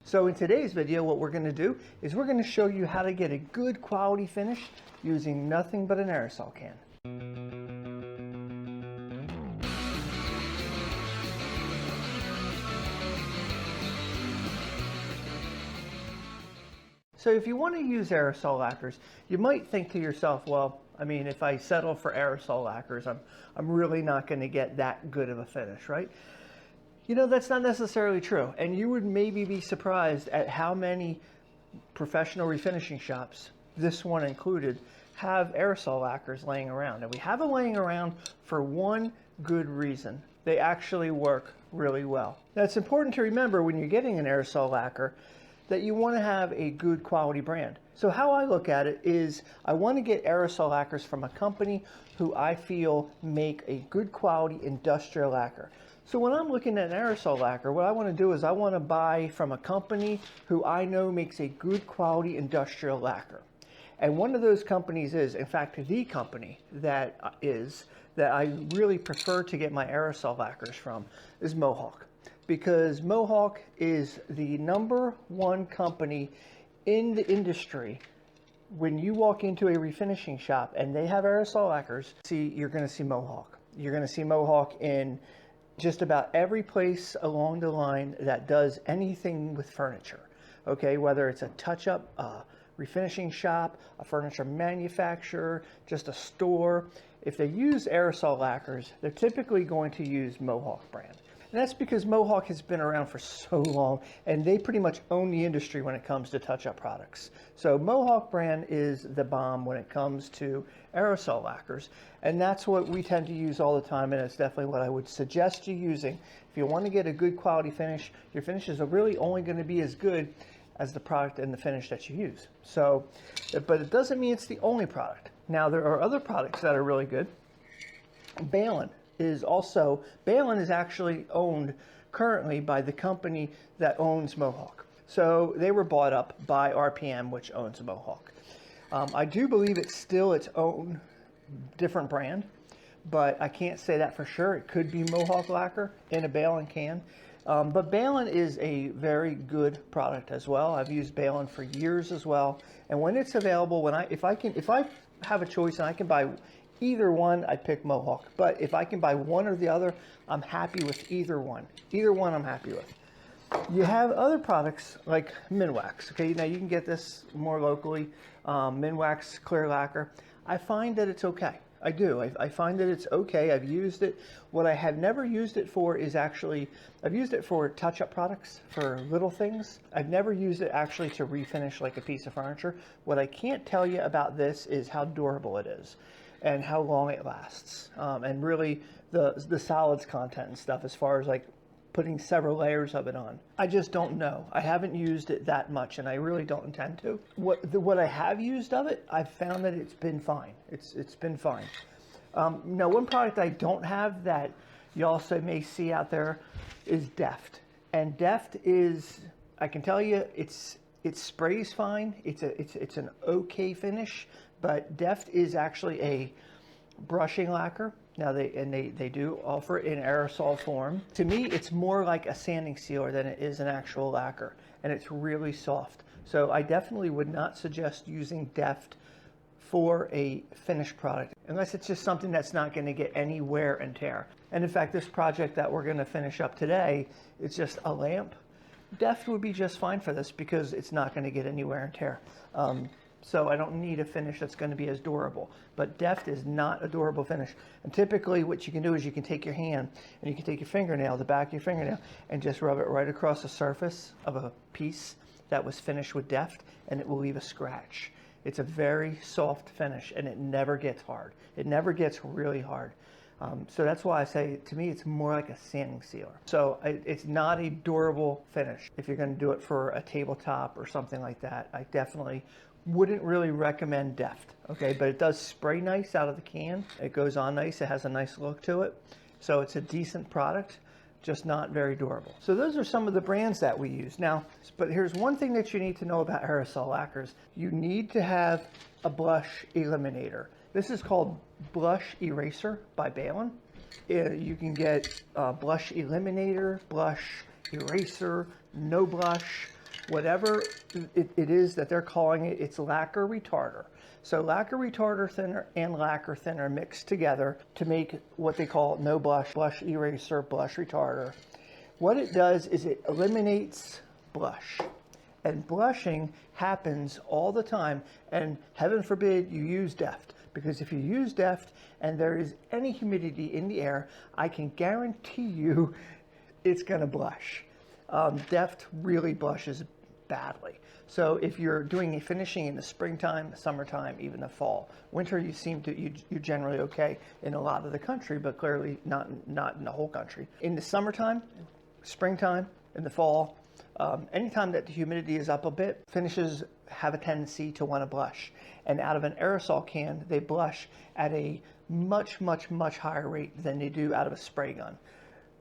So in today's video, what we're going to do is we're going to show you how to get a good quality finish using nothing but an aerosol can. So if you want to use aerosol lacquers, you might think to yourself, well, I mean, if I settle for aerosol lacquers, I'm really not going to get that good of a finish, right? You know, that's not necessarily true. And you would maybe be surprised at how many professional refinishing shops, this one included, have aerosol lacquers laying around. And we have them laying around for one good reason. They actually work really well. Now, it's important to remember when you're getting an aerosol lacquer that you want to have a good quality brand. So how I look at it is I want to get aerosol lacquers from a company who I feel make a good quality industrial lacquer. So when I'm looking at an aerosol lacquer, what I want to do is I want to buy from a company who I know makes a good quality industrial lacquer. And one of those companies is, in fact, the company that I really prefer to get my aerosol lacquers from is Mohawk. Because Mohawk is the #1 company in the industry. When you walk into a refinishing shop and they have aerosol lacquers, you're going to see Mohawk. You're going to see Mohawk in just about every place along the line that does anything with furniture. Okay, whether it's a touch-up refinishing shop, a furniture manufacturer, just a store. If they use aerosol lacquers, they're typically going to use Mohawk brand. And that's because Mohawk has been around for so long and they pretty much own the industry when it comes to touch-up products. So Mohawk brand is the bomb when it comes to aerosol lacquers. And that's what we tend to use all the time, and it's definitely what I would suggest you using. If you want to get a good quality finish, your finishes are really only going to be as good as the product and the finish that you use. So, but it doesn't mean it's the only product. Now, there are other products that are really good. Behlen is actually owned currently by the company that owns Mohawk. So they were bought up by RPM, which owns Mohawk. I do believe it's still its own different brand, but I can't say that for sure. It could be Mohawk lacquer in a Behlen can. But Behlen is a very good product as well. I've used Behlen for years as well. And when it's available, if I have a choice and I can buy either one, I'd pick Mohawk. But if I can buy one or the other, I'm happy with either one. Either one I'm happy with. You have other products like Minwax. Okay, now you can get this more locally. Minwax clear lacquer. I find that it's okay. I do. I find that it's okay. I've used it. What I have never used it for is actually, I've used it for touch-up products, for little things. I've never used it actually to refinish like a piece of furniture. What I can't tell you about this is how durable it is and how long it lasts, and really the solids content and stuff as far as like putting several layers of it on. I just don't know. I haven't used it that much and I really don't intend to. What I have used of it, I've found that it's been fine. It's been fine. Now, one product I don't have that you also may see out there is Deft. And Deft is, I can tell you, it sprays fine. It's an okay finish, but Deft is actually a brushing lacquer. Now they do offer it in aerosol form. To me, it's more like a sanding sealer than it is an actual lacquer, and it's really soft. So I definitely would not suggest using Deft for a finished product unless it's just something that's not going to get any wear and tear. And in fact, this project that we're going to finish up today is just a lamp. Deft would be just fine for this because it's not going to get any wear and tear. So I don't need a finish that's going to be as durable. But Deft is not a durable finish. And typically what you can do is you can take your hand and you can take your fingernail, the back of your fingernail, and just rub it right across the surface of a piece that was finished with Deft, and it will leave a scratch. It's a very soft finish and it never gets hard. It never gets really hard. So that's why I say, to me, it's more like a sanding sealer. So it's not a durable finish. If you're going to do it for a tabletop or something like that, I definitely wouldn't really recommend Deft. Okay, but it does spray nice out of the can. It goes on nice. It has a nice look to it. So it's a decent product, just not very durable. So those are some of the brands that we use. Now, but here's one thing that you need to know about aerosol lacquers. You need to have a blush eliminator. This is called Blush Eraser by Behlen. You can get Blush Eliminator, Blush Eraser, No Blush. whatever it is that they're calling it, it's lacquer retarder. So lacquer retarder thinner and lacquer thinner mixed together to make what they call no blush, blush eraser, blush retarder. What it does is it eliminates blush. And blushing happens all the time, and heaven forbid you use Deft, because if you use Deft and there is any humidity in the air, I can guarantee you it's going to blush. Deft really blushes badly. So if you're doing a finishing in the springtime, summertime, even the fall, winter, you're generally okay in a lot of the country, but clearly not in the whole country. In the summertime, springtime, in the fall, anytime that the humidity is up a bit, finishes have a tendency to want to blush. And out of an aerosol can, they blush at a much, much, much higher rate than they do out of a spray gun.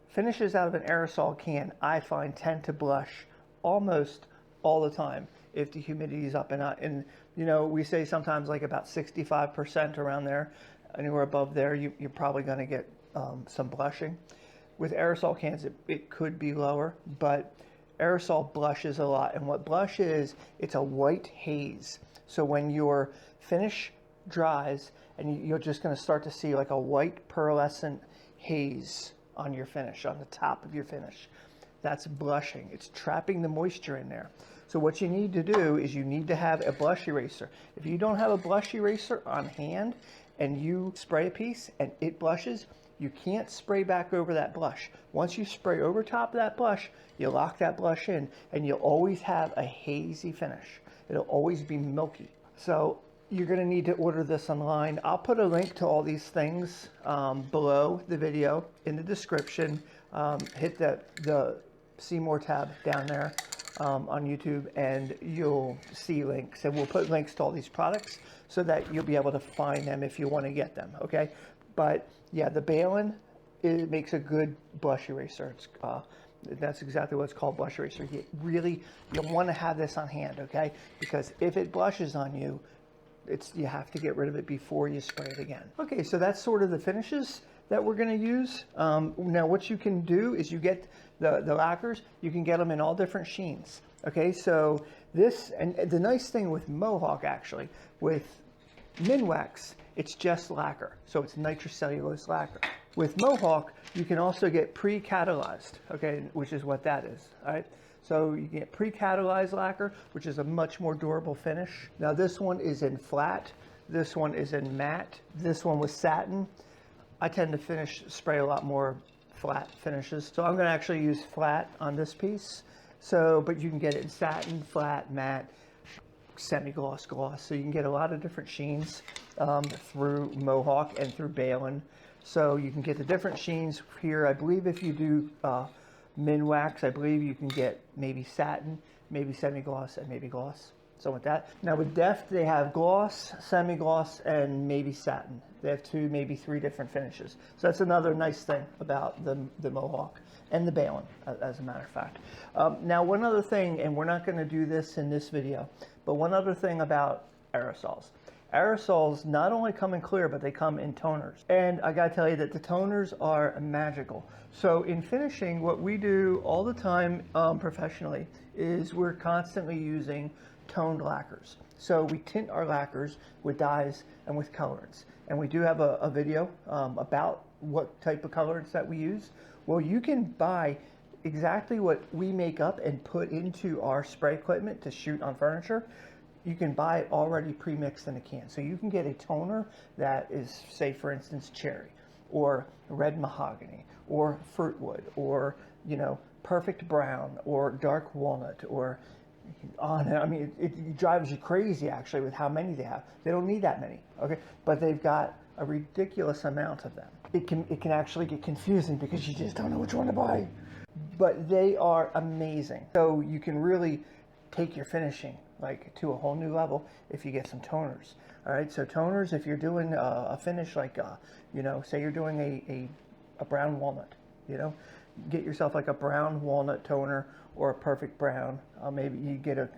Finishes out of an aerosol can, I find, tend to blush almost all the time if the humidity is up. And you know, we say sometimes like about 65% around there. Anywhere above there, you're probably going to get some blushing. With aerosol cans, it could be lower, but aerosol blushes a lot. And what blush is, it's a white haze. So when your finish dries, and you're just going to start to see like a white pearlescent haze on your finish, on the top of your finish. That's blushing. It's trapping the moisture in there. So what you need to do is you need to have a blush eraser. If you don't have a blush eraser on hand and you spray a piece and it blushes, you can't spray back over that blush. Once you spray over top of that blush, you lock that blush in and you'll always have a hazy finish. It'll always be milky. So you're going to need to order this online. I'll put a link to all these things below the video in the description. Hit the See More tab down there on YouTube and you'll see links. And we'll put links to all these products so that you'll be able to find them if you want to get them, okay? But yeah, the Behlen, it makes a good blush eraser. That's exactly what it's called, blush eraser. You'll want to have this on hand, okay? Because if it blushes on you, you have to get rid of it before you spray it again. Okay, so that's sort of the finishes that we're going to use. Now what you can do is you get the lacquers, you can get them in all different sheens. Okay, so this, and the nice thing with Mohawk actually, with Minwax, it's just lacquer. So it's nitrocellulose lacquer. With Mohawk, you can also get pre-catalyzed, okay, which is what that is, all right? So you get pre-catalyzed lacquer, which is a much more durable finish. Now this one is in flat, this one is in matte, this one was satin. I tend to spray a lot more flat finishes. So I'm gonna actually use flat on this piece. So, but you can get it in satin, flat, matte, semi-gloss, gloss. So you can get a lot of different sheens through Mohawk and through Behlen. So you can get the different sheens here. I believe if you do Minwax, I believe you can get maybe satin, maybe semi-gloss, and maybe gloss. So with that. Now with Deft, they have gloss, semi-gloss, and maybe satin. They have 2, maybe 3 different finishes. So that's another nice thing about the Mohawk and the Behlen, as a matter of fact. Now one other thing, and we're not going to do this in this video, but one other thing about aerosols. Aerosols not only come in clear, but they come in toners. And I gotta tell you that the toners are magical. So in finishing, what we do all the time professionally is we're constantly using toned lacquers. So we tint our lacquers with dyes and with colorants. And we do have a video about what type of colorants that we use. Well, you can buy exactly what we make up and put into our spray equipment to shoot on furniture. You can buy it already pre-mixed in a can. So you can get a toner that is, say for instance, cherry, or red mahogany, or fruit wood, or, you know, perfect brown, or dark walnut, or on. I mean, it drives you crazy actually with how many they have. They don't need that many, okay? But they've got a ridiculous amount of them. It can actually get confusing because you just don't know which one to buy. But they are amazing. So you can really take your finishing like to a whole new level if you get some toners. All right, so toners, if you're doing a finish like, you know, say you're doing a brown walnut, you know, get yourself like a brown walnut toner or a perfect brown. Maybe you get a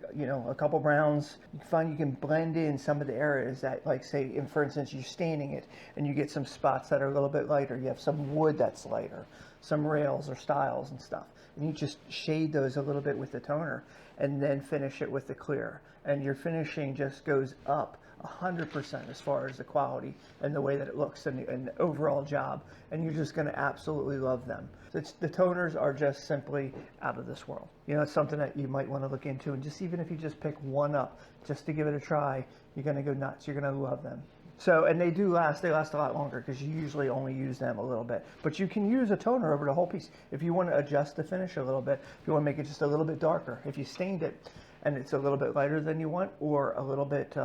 couple browns. You find you can blend in some of the areas that, like say, for instance, you're staining it and you get some spots that are a little bit lighter. You have some wood that's lighter, some rails or stiles and stuff. and you just shade those a little bit with the toner and then finish it with the clear. And your finishing just goes up 100% as far as the quality and the way that it looks and the overall job. And you're just going to absolutely love them. The toners are just simply out of this world. You know, it's something that you might want to look into. And just even if you just pick one up just to give it a try, you're going to go nuts. You're going to love them. So, and they last a lot longer because you usually only use them a little bit. But you can use a toner over the whole piece. If you want to adjust the finish a little bit, if you want to make it just a little bit darker, if you stained it and it's a little bit lighter than you want, or a little bit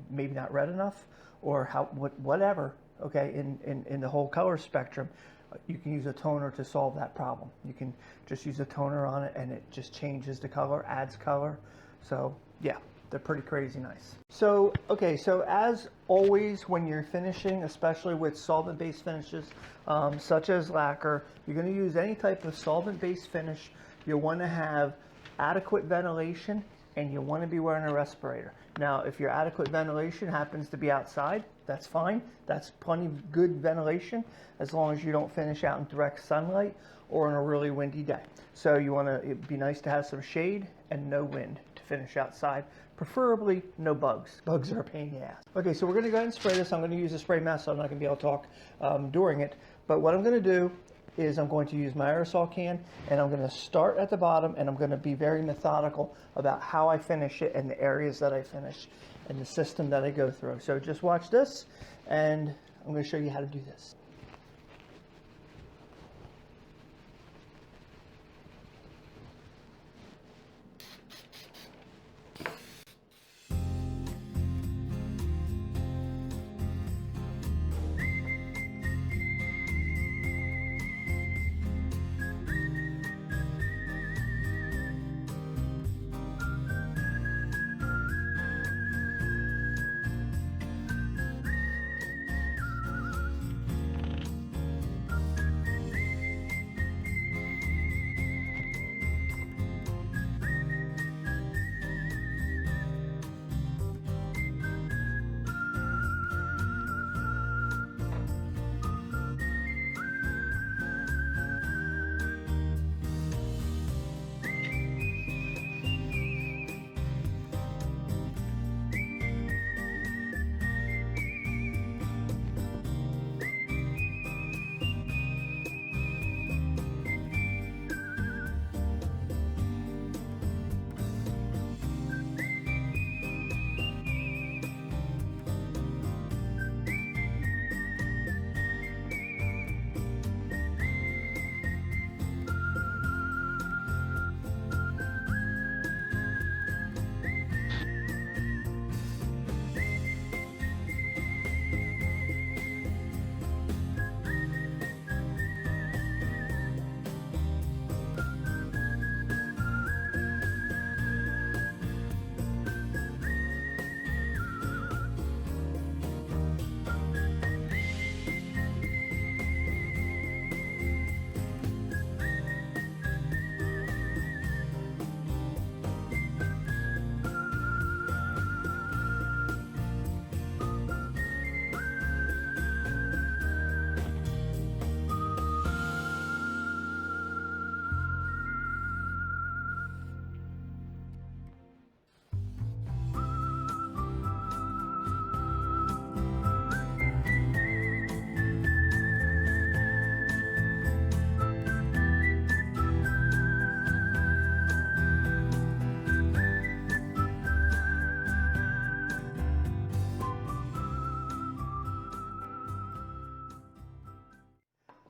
maybe not red enough, or whatever, okay, in the whole color spectrum, you can use a toner to solve that problem. You can just use a toner on it and it just changes the color, adds color. So yeah, they're pretty crazy nice. So, okay, so as always when you're finishing, especially with solvent-based finishes, such as lacquer, you're going to use any type of solvent-based finish. You'll want to have adequate ventilation and you want to be wearing a respirator. Now, if your adequate ventilation happens to be outside, that's fine. That's plenty of good ventilation as long as you don't finish out in direct sunlight or in a really windy day. So you want to, it'd be nice to have some shade and no wind to finish outside. Preferably no bugs. Bugs are a pain in the ass. Okay, so we're going to go ahead and spray this. I'm going to use a spray mask, so I'm not going to be able to talk during it. But what I'm going to do is I'm going to use my aerosol can, and I'm going to start at the bottom, and I'm going to be very methodical about how I finish it and the areas that I finish and the system that I go through. So just watch this, and I'm going to show you how to do this.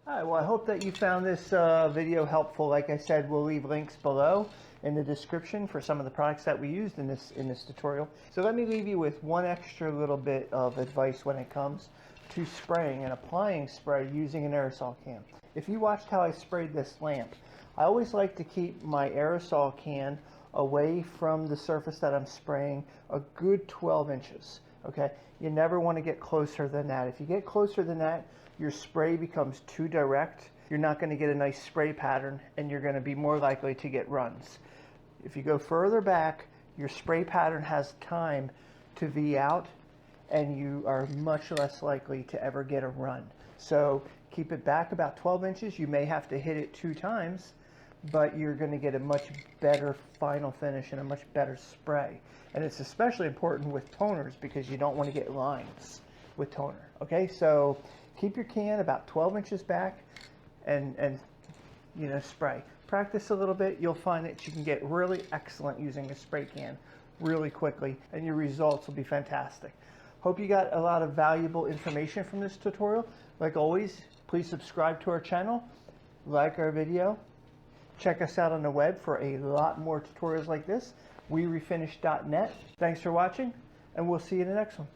All right, well, I hope that you found this video helpful. Like I said, we'll leave links below in the description for some of the products that we used in this tutorial. So let me leave you with one extra little bit of advice when it comes to spraying and applying spray using an aerosol can. If you watched how I sprayed this lamp, I always like to keep my aerosol can away from the surface that I'm spraying a good 12 inches. Okay, you never want to get closer than that. If you get closer than that, your spray becomes too direct. You're not going to get a nice spray pattern, and you're going to be more likely to get runs. If you go further back, your spray pattern has time to V out, and you are much less likely to ever get a run. So keep it back about 12 inches. You may have to hit it 2 times, but you're going to get a much better final finish and a much better spray. And it's especially important with toners because you don't want to get lines with toner. Okay, so keep your can about 12 inches back and you know, spray. Practice a little bit, you'll find that you can get really excellent using a spray can really quickly, and your results will be fantastic. Hope you got a lot of valuable information from this tutorial. Like always, please subscribe to our channel, like our video, check us out on the web for a lot more tutorials like this, werefinish.net. Thanks for watching, and we'll see you in the next one.